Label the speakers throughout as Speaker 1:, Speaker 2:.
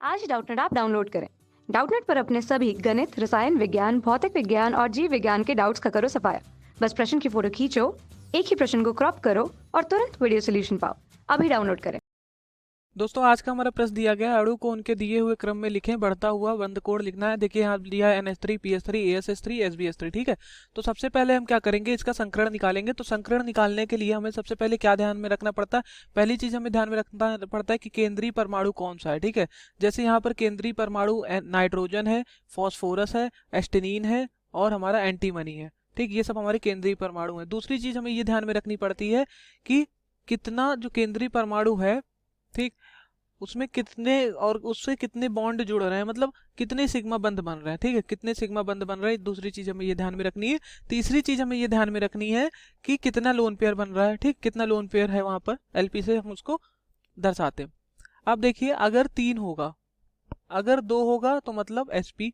Speaker 1: आज Doubtnut app download करें। Doubtnut पर अपने सभी गणित, रसायन विज्ञान, भौतिक विज्ञान और जीव विज्ञान के डाउट्स का करो सफाया। बस प्रश्न की फोटो खींचो, एक ही प्रश्न को क्रॉप करो और तुरंत वीडियो सोल्यूशन पाओ। अभी डाउनलोड करें।
Speaker 2: दोस्तों आज का हमारा प्रश्न दिया गया है, अणु को उनके दिए हुए क्रम में लिखें। बढ़ता हुआ बंद कोड लिखना है। देखिए यहाँ दिया है NH3 PS3 ASH3 SbH3। ठीक है, तो सबसे पहले हम क्या करेंगे, इसका संकरण निकालेंगे। तो संकरण निकालने के लिए हमें सबसे पहले क्या ध्यान में रखना पड़ता है, पहली चीज हमें ध्यान में रखना पड़ता है कि केंद्रीय परमाणु कौन सा है। ठीक है, जैसे यहाँ पर केंद्रीय परमाणु नाइट्रोजन है, फॉस्फोरस है, एस्टेनिन है और हमारा एंटीमनी है। ठीक, ये सब हमारे केंद्रीय परमाणु है। दूसरी चीज हमें ये ध्यान में रखनी पड़ती है कि कितना जो केंद्रीय परमाणु है, ठीक, उसमें कितने और उससे कितने बॉन्ड जुड़ रहे हैं, मतलब कितने सिग्मा बंध बन रहे हैं। ठीक है, कितने सिग्मा बंध बन रहे हैं, दूसरी चीज हमें ये ध्यान में रखनी है। तीसरी चीज हमें ये ध्यान में रखनी है कि कितना लोन पेयर बन रहा है। ठीक, कितना लोन पेयर है वहां पर LP से हम उसको दर्शाते हैं। अब देखिए, अगर 3 होगा, अगर 2 होगा तो मतलब SP,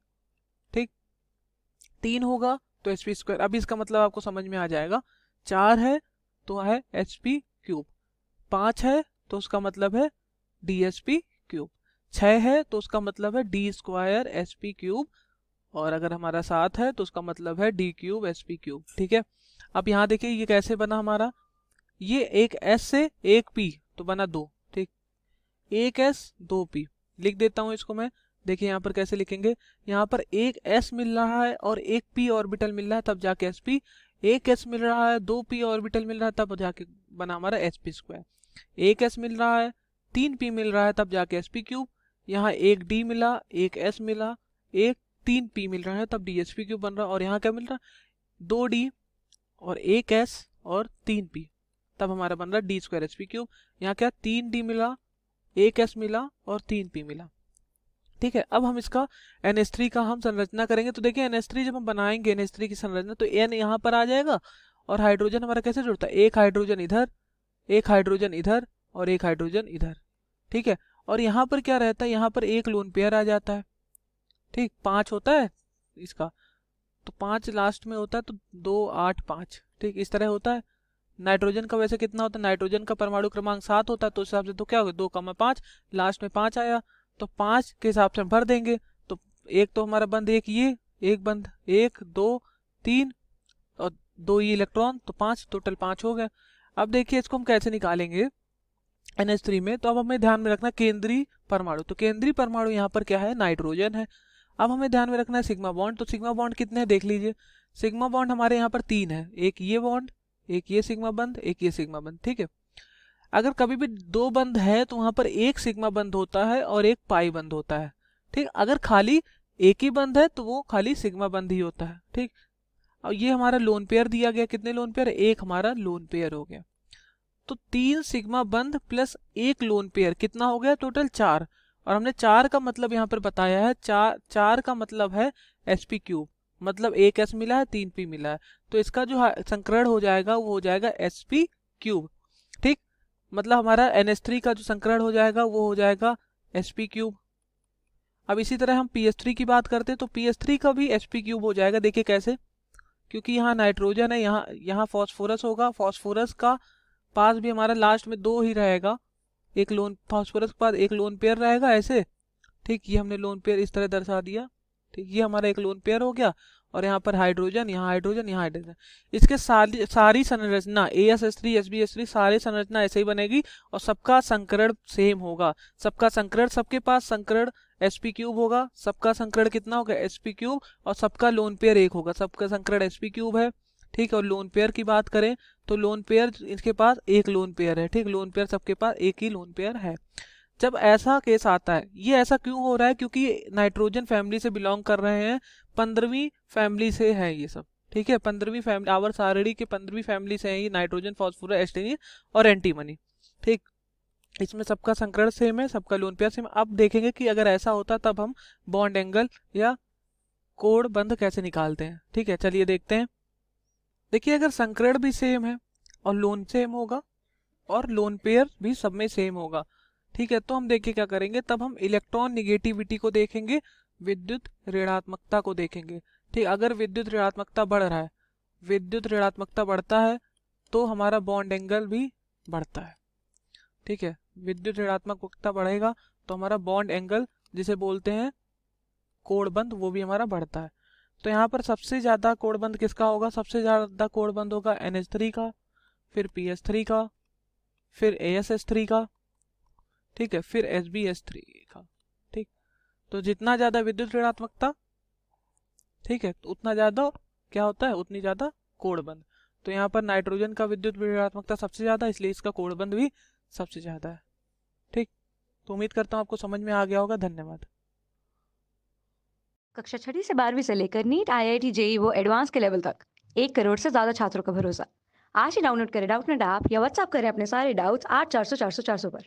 Speaker 2: ठीक, 3 होगा तो SP²। अब इसका मतलब आपको समझ में आ जाएगा। 4 है तो है SP³, 5 है तो उसका मतलब है DSP³, 6 है तो उसका मतलब है D²SP³, और अगर हमारा 7 है तो उसका मतलब है D³ SP³। ठीक है, अब यहाँ देखिए ये कैसे बना हमारा, ये एक S से एक P तो बना 2। ठीक, एक S 2 P लिख देता हूँ इसको मैं। देखिए यहाँ पर कैसे लिखेंगे, यहाँ पर एक S मिल रहा है और एक P ऑर्बिटल मिल रहा है तब जाके SP, एक S मिल रहा है 2 P ऑर्बिटल मिल रहा है तब जाके बना हमारा SP²। एक S मिल रहा है 3 P मिल रहा है तब जाके SP³। यहाँ एक D मिला, एक S मिला, एक 3 P मिल रहा है तब DSP³ बन रहा है। और यहाँ क्या मिल रहा है, 2 D और एक S और 3 P, तब हमारा बन रहा है D²SP³। यहाँ क्या 3 D मिला, एक S मिला और 3 P मिला। ठीक है, अब हम इसका NH3 का हम संरचना करेंगे। तो देखिए NH3 जब हम बनाएंगे NH3 की संरचना तो N यहाँ पर आ जाएगा और हाइड्रोजन हमारा कैसे जुड़ता है, एक हाइड्रोजन इधर, एक हाइड्रोजन इधर और एक हाइड्रोजन इधर। ठीक है, और यहाँ पर क्या रहता है, यहाँ पर एक लोन पेयर आ जाता है। ठीक, 5 होता है इसका, तो 5 लास्ट में होता है तो 2 8 5। ठीक, इस तरह होता है। नाइट्रोजन का वैसे कितना होता है, नाइट्रोजन का परमाणु क्रमांक 7 होता है, तो उस हिसाब से तो क्या होगा, 2 कमा 5, लास्ट में 5 आया तो 5 के हिसाब से हम भर देंगे। तो एक तो हमारा बंद एक ये, एक बंद 1 2 3 और 2 ये इलेक्ट्रॉन, तो 5, टोटल 5 हो गए। अब देखिए इसको हम कैसे निकालेंगे NH3 में। तो अब हमें ध्यान में रखना केंद्रीय परमाणु, तो केंद्रीय परमाणु यहाँ पर क्या है, नाइट्रोजन है। अब हमें ध्यान में रखना है सिग्मा बॉन्ड। तो सिग्मा बॉन्ड कितने हैं देख लीजिए, सिग्मा बॉन्ड हमारे यहाँ पर 3 है, एक ये बॉन्ड, एक ये सिग्मा बंध, एक ये सिग्मा बंध। ठीक है, अगर कभी भी 2 बंध है तो वहां पर एक सिग्मा बंध होता है और एक पाई बंध होता है। ठीक, अगर खाली एक ही बंध है तो वो खाली सिग्मा बंध ही होता है। ठीक, और ये हमारा लोन पेयर दिया गया, कितने लोन पेयर, एक हमारा लोन पेयर हो गया। तो 3 सिग्मा बंध प्लस एक लोन पेयर कितना हो गया, टोटल 4। और हमने 4 का मतलब यहाँ पर बताया है, 4 का मतलब है SP³, मतलब एक S मिला है 3 P मिला है, तो इसका जो संकरण हो जाएगा वो हो जाएगा SP³। ठीक, मतलब हमारा NH3 का जो संकरण हो जाएगा वो हो जाएगा SP³। अब इसी तरह हम PS3 की बात करते हैं तो PS3 का भी SP³ हो जाएगा। देखिए कैसे, क्योंकि यहाँ नाइट्रोजन है, यहाँ फॉस्फोरस होगा, फॉस्फोरस का पास भी हमारा लास्ट में 2 ही रहेगा, एक लोन, फॉस्फोरस के पास एक लोन पेयर रहेगा ऐसे। ठीक, ये हमने लोन पेयर इस तरह दर्शा दिया। ठीक, ये हमारा एक लोन पेयर हो गया और यहाँ पर हाइड्रोजन, यहाँ हाइड्रोजन, यहाँ हाइड्रोजन। इसके सारी संरचना ASH3 SbH3 सारी संरचना ऐसे ही बनेगी और सबका संकरण सेम होगा। सबका संकरण, सबके पास संकरण SP³ होगा, सबका संकरण कितना होगा SP³ और सबका लोन पेयर एक होगा, सबका संकरण SP³ है। ठीक, और लोन पेयर की बात करें तो लोन पेयर इसके पास एक लोन पेयर है। ठीक, लोन पेयर सबके पास एक ही लोन पेयर है। जब ऐसा केस आता है, ये ऐसा क्यों हो रहा है, क्योंकि नाइट्रोजन फैमिली से बिलोंग कर रहे हैं, 15वीं फैमिली से है ये सब। ठीक है, 15वीं फैमिली, आवर्त सारणी के 15वीं फैमिली से है ये, नाइट्रोजन, फॉस्फोरस, एस्टेनिन और एंटीमनी। ठीक, इसमें सबका संकरण सेम है, सबका लोन पेयर सेम। अब देखेंगे कि अगर ऐसा होता तब हम बॉन्ड एंगल या कोण बंध कैसे निकालते हैं। ठीक है, चलिए देखते हैं। देखिए अगर संकरण भी सेम है और लोन सेम होगा और लोन पेयर भी सब में सेम होगा, ठीक है, तो हम देखिए क्या करेंगे, तब हम इलेक्ट्रॉन निगेटिविटी को देखेंगे, विद्युत ऋणात्मकता को देखेंगे। ठीक, अगर विद्युत ऋणात्मकता बढ़ रहा है, विद्युत ऋणात्मकता बढ़ता है तो हमारा बॉन्ड एंगल भी बढ़ता है। ठीक है, विद्युत ऋणात्मकता बढ़ेगा तो हमारा बॉन्ड एंगल जिसे बोलते हैं कोडबंद, वो भी हमारा बढ़ता है। तो यहाँ पर सबसे ज़्यादा कोडबंद किसका होगा? सबसे ज़्यादा कोडबंद होगा NH3 का, फिर PS3 का, फिर ASH3 का, ठीक है, फिर SbS3 का। ठीक, तो जितना ज़्यादा विद्युत ऋणात्मकता, ठीक है, तो उतना ज़्यादा क्या होता है? उतनी ज़्यादा कोडबंद। तो यहाँ पर नाइट्रोजन का विद्युत ऋणात्मकता सबसे ज़्यादा, इसलिए इसका कोडबंद भी सबसे ज़्यादा है। ठीक, तो उम्मीद करता हूँ आपको समझ में आ गया होगा। धन्यवाद।
Speaker 1: कक्षा 6वीं से 12वीं से लेकर नीट, IIT, जेई वो एडवांस के लेवल तक 1 करोड़ से ज्यादा छात्रों का भरोसा। आज ही डाउनलोड करें डाउटनेट ऐप या व्हाट्सएप करें अपने सारे डाउट्स 8400 400 400 पर।